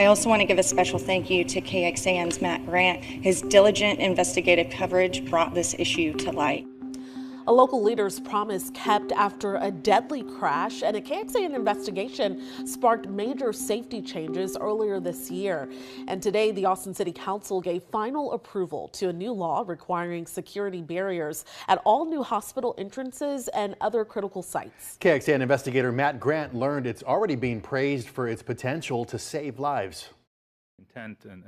I also want to give a special thank you to Kxan's Matt Grant. His diligent investigative coverage brought this issue to light. A local leader's promise kept after a deadly crash, and a Kxan investigation sparked major safety changes earlier this year. And today, the Austin City Council gave final approval to a new law requiring security barriers at all new hospital entrances and other critical sites. Kxan investigator Matt Grant learned it's already being praised for its potential to save lives.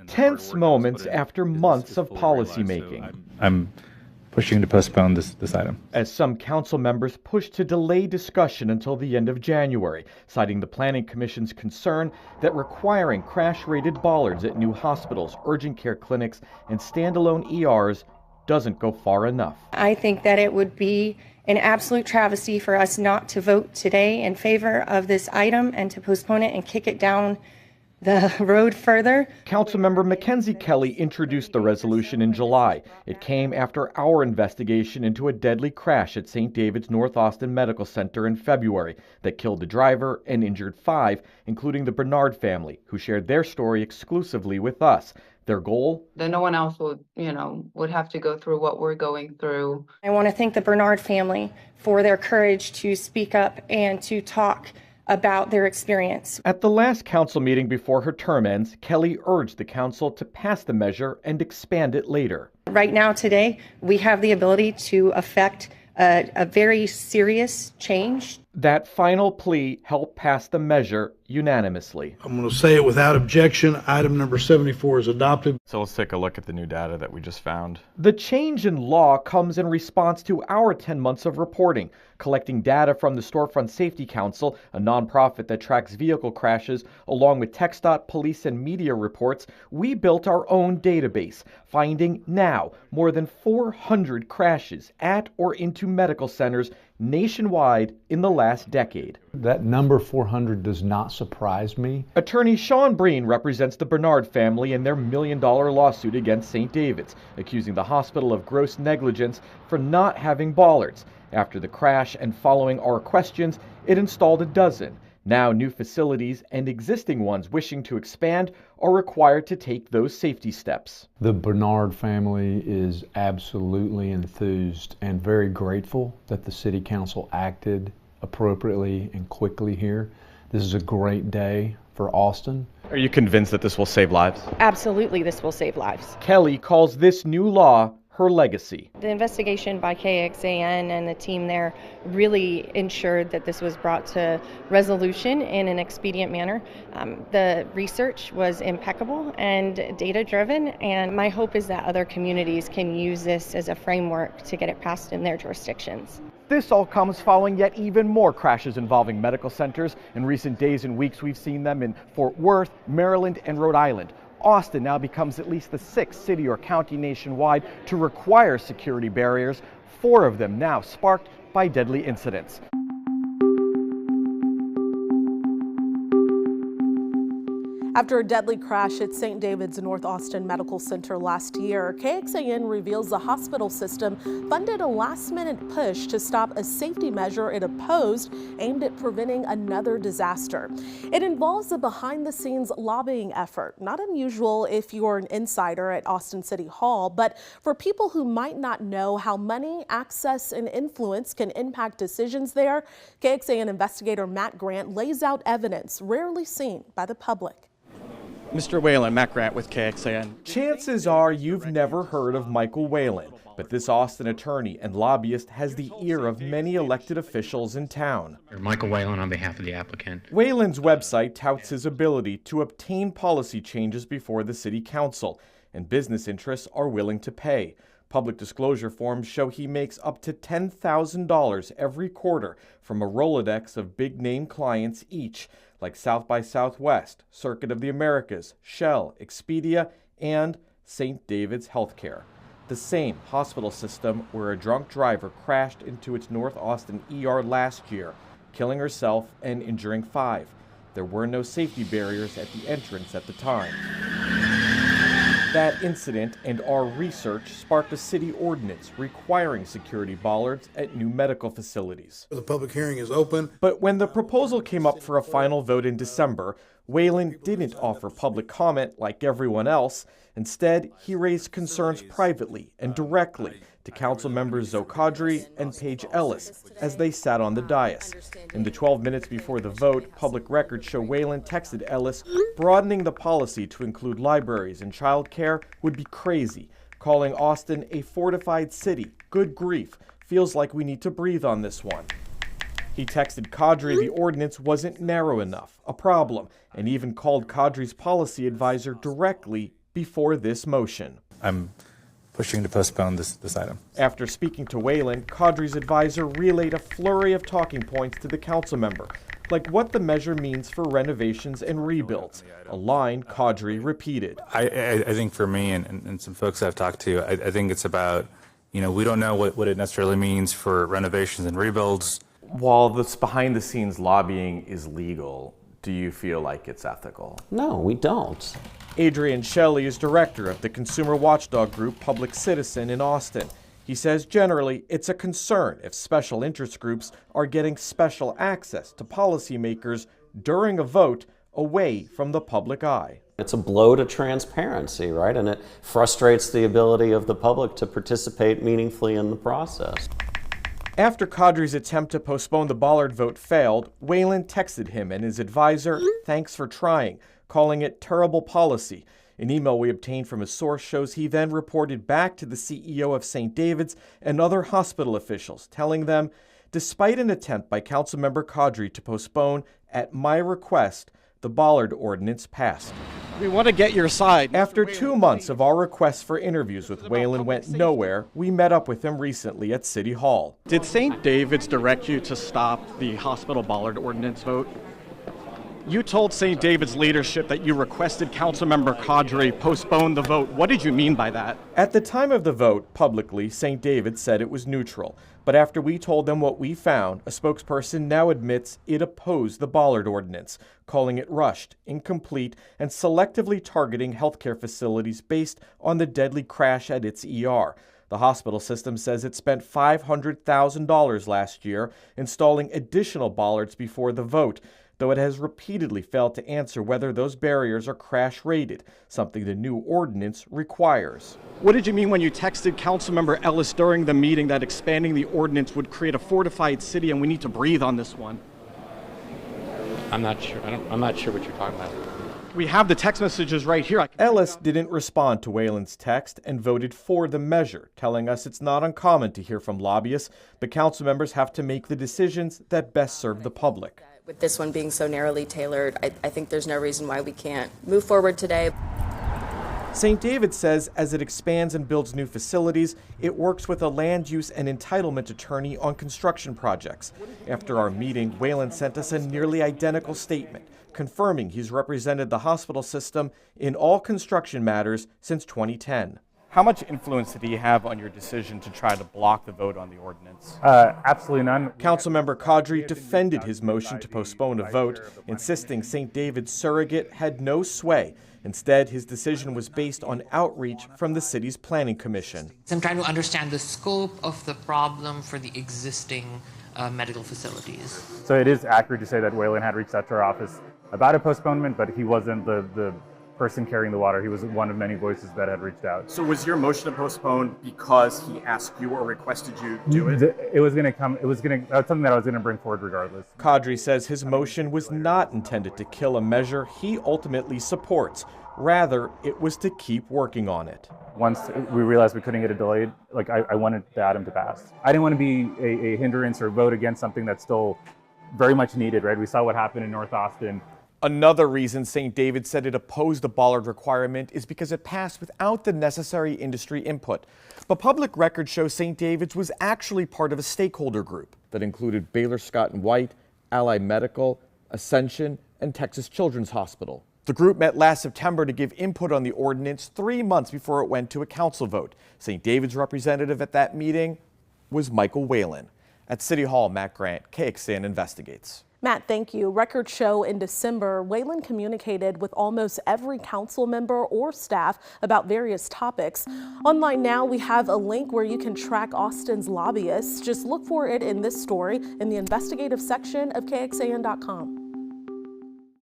Tense moments after months of policymaking. I'm pushing to postpone this item. As some council members push to delay discussion until the end of January, citing the Planning Commission's concern that requiring crash-rated bollards at new hospitals, urgent care clinics, and standalone ERs doesn't go far enough. I think that it would be an absolute travesty for us not to vote today in favor of this item and to postpone it and kick it down the road further. Councilmember Mackenzie Kelly introduced the resolution in July. It came after our investigation into a deadly crash at St. David's North Austin Medical Center in February that killed the driver and injured 5, including the Bernard family, who shared their story exclusively with us. Their goal? That no one else would have to go through what we're going through. I want to thank the Bernard family for their courage to speak up and to talk about their experience. At the last council meeting before her term ends, Kelly urged the council to pass the measure and expand it later. Right now, today, we have the ability to affect a very serious change. That final plea helped pass the measure unanimously. I'm going to say it without objection. Item number 74 is adopted. So let's take a look at the new data that we just found. The change in law comes in response to our 10 months of reporting, collecting data from the Storefront Safety Council, a nonprofit that tracks vehicle crashes, along with TxDOT, police, and media reports. We built our own database, finding now more than 400 crashes at or into medical centers nationwide in the last decade. That number 400 does not surprise me. Attorney Sean Breen represents the Bernard family in their $1 million lawsuit against St. David's, accusing the hospital of gross negligence for not having bollards. After the crash and following our questions, it installed a dozen. Now new facilities and existing ones wishing to expand are required to take those safety steps. The Bernard family is absolutely enthused and very grateful that the City Council acted appropriately and quickly here. This is a great day for Austin. Are you convinced that this will save lives? Absolutely, this will save lives. Kelly calls this new law her legacy. The investigation by Kxan and the team there really ensured that this was brought to resolution in an expedient manner. The research was impeccable and data-driven, and my hope is that other communities can use this as a framework to get it passed in their jurisdictions. This all comes following yet even more crashes involving medical centers. In recent days and weeks, we've seen them in Fort Worth, Maryland, and Rhode Island. Austin now becomes at least the 6th city or county nationwide to require security barriers, 4 of them now sparked by deadly incidents. After a deadly crash at St. David's North Austin Medical Center last year, Kxan reveals the hospital system funded a last-minute push to stop a safety measure it opposed aimed at preventing another disaster. It involves a behind-the-scenes lobbying effort, not unusual if you're an insider at Austin City Hall, but for people who might not know how money, access, and influence can impact decisions there, Kxan investigator Matt Grant lays out evidence rarely seen by the public. Mr. Whalen, Matt Grant with Kxan. Chances are you've never heard of Michael Whalen, but this Austin attorney and lobbyist has the ear of many elected officials in town. Michael Whalen on behalf of the applicant. Whalen's website touts his ability to obtain policy changes before the city council, and business interests are willing to pay. Public disclosure forms show he makes up to $10,000 every quarter from a Rolodex of big-name clients each, like South by Southwest, Circuit of the Americas, Shell, Expedia, and St. David's Healthcare. The same hospital system where a drunk driver crashed into its North Austin ER last year, killing herself and injuring 5. There were no safety barriers at the entrance at the time. That incident and our research sparked a city ordinance requiring security bollards at new medical facilities. The public hearing is open. But when the proposal came up for a final vote in December, Whalen didn't offer public comment like everyone else. Instead, he raised concerns privately and directly to council members Zoe Kadri and Paige Ellis as they sat on the dais. In the 12 minutes before the vote, public records show Whalen texted Ellis, broadening the policy to include libraries and childcare would be crazy, calling Austin a fortified city. Good grief, feels like we need to breathe on this one. He texted Kadri the ordinance wasn't narrow enough, a problem, and even called Kadri's policy advisor directly before this motion. I'm pushing to postpone this item. After speaking to Whalen, Kadri's advisor relayed a flurry of talking points to the council member, like what the measure means for renovations and rebuilds, a line Kadri repeated. I think for me and some folks I've talked to, I think it's about, we don't know what it necessarily means for renovations and rebuilds. While this behind-the-scenes lobbying is legal, do you feel like it's ethical? No, we don't. Adrian Shelley is director of the consumer watchdog group Public Citizen in Austin. He says generally it's a concern if special interest groups are getting special access to policymakers during a vote away from the public eye. It's a blow to transparency, right? And it frustrates the ability of the public to participate meaningfully in the process. After Kadri's attempt to postpone the Bollard vote failed, Whalen texted him and his advisor, "Thanks for trying," calling it terrible policy. An email we obtained from a source shows he then reported back to the CEO of St. David's and other hospital officials, telling them, despite an attempt by Councilmember Kadri to postpone, at my request, the Bollard ordinance passed. We want to get your side. After 2 months of our requests for interviews with Whalen went nowhere, we met up with him recently at City Hall. Did St. David's direct you to stop the hospital Bollard ordinance vote? You told St. David's leadership that you requested Councilmember Kadri postpone the vote. What did you mean by that? At the time of the vote, publicly, St. David said it was neutral. But after we told them what we found, a spokesperson now admits it opposed the Bollard ordinance, calling it rushed, incomplete, and selectively targeting healthcare facilities based on the deadly crash at its ER. The hospital system says it spent $500,000 last year installing additional bollards before the vote, though it has repeatedly failed to answer whether those barriers are crash-rated, something the new ordinance requires. What did you mean when you texted Councilmember Ellis during the meeting that expanding the ordinance would create a fortified city and we need to breathe on this one? I'm not sure. I'm not sure what you're talking about. We have the text messages right here. Ellis didn't respond to Whalen's text and voted for the measure, telling us it's not uncommon to hear from lobbyists, but council members have to make the decisions that best serve the public. With this one being so narrowly tailored, I think there's no reason why we can't move forward today. St. David says as it expands and builds new facilities, it works with a land use and entitlement attorney on construction projects. After our meeting, Whalen sent us a nearly identical statement, confirming he's represented the hospital system in all construction matters since 2010. How much influence did he have on your decision to try to block the vote on the ordinance? Absolutely none. Councilmember Kadri defended his motion to postpone a vote, insisting St. David's surrogate had no sway. Instead, his decision was based on outreach from the city's planning commission. I'm trying to understand the scope of the problem for the existing medical facilities. So it is accurate to say that Whalen had reached out to our office about a postponement, but he wasn't the person carrying the water. He was one of many voices that had reached out. So was your motion to postpone because he asked you or requested you do it? That's something that I was going to bring forward regardless. Kadri says his motion was not intended to kill a measure he ultimately supports. Rather, it was to keep working on it. Once we realized we couldn't get it delayed, I wanted the item to pass. I didn't want to be a hindrance or vote against something that's still very much needed, right? We saw what happened in North Austin. Another reason St. David said it opposed the Bollard requirement is because it passed without the necessary industry input. But public record shows St. David's was actually part of a stakeholder group that included Baylor Scott & White, Ally Medical, Ascension, and Texas Children's Hospital. The group met last September to give input on the ordinance 3 months before it went to a council vote. St. David's representative at that meeting was Michael Whalen. At City Hall, Matt Grant, Kxan investigates. Matt, thank you. Records show in December, Wayland communicated with almost every council member or staff about various topics. Online now, we have a link where you can track Austin's lobbyists. Just look for it in this story in the investigative section of KXAN.com.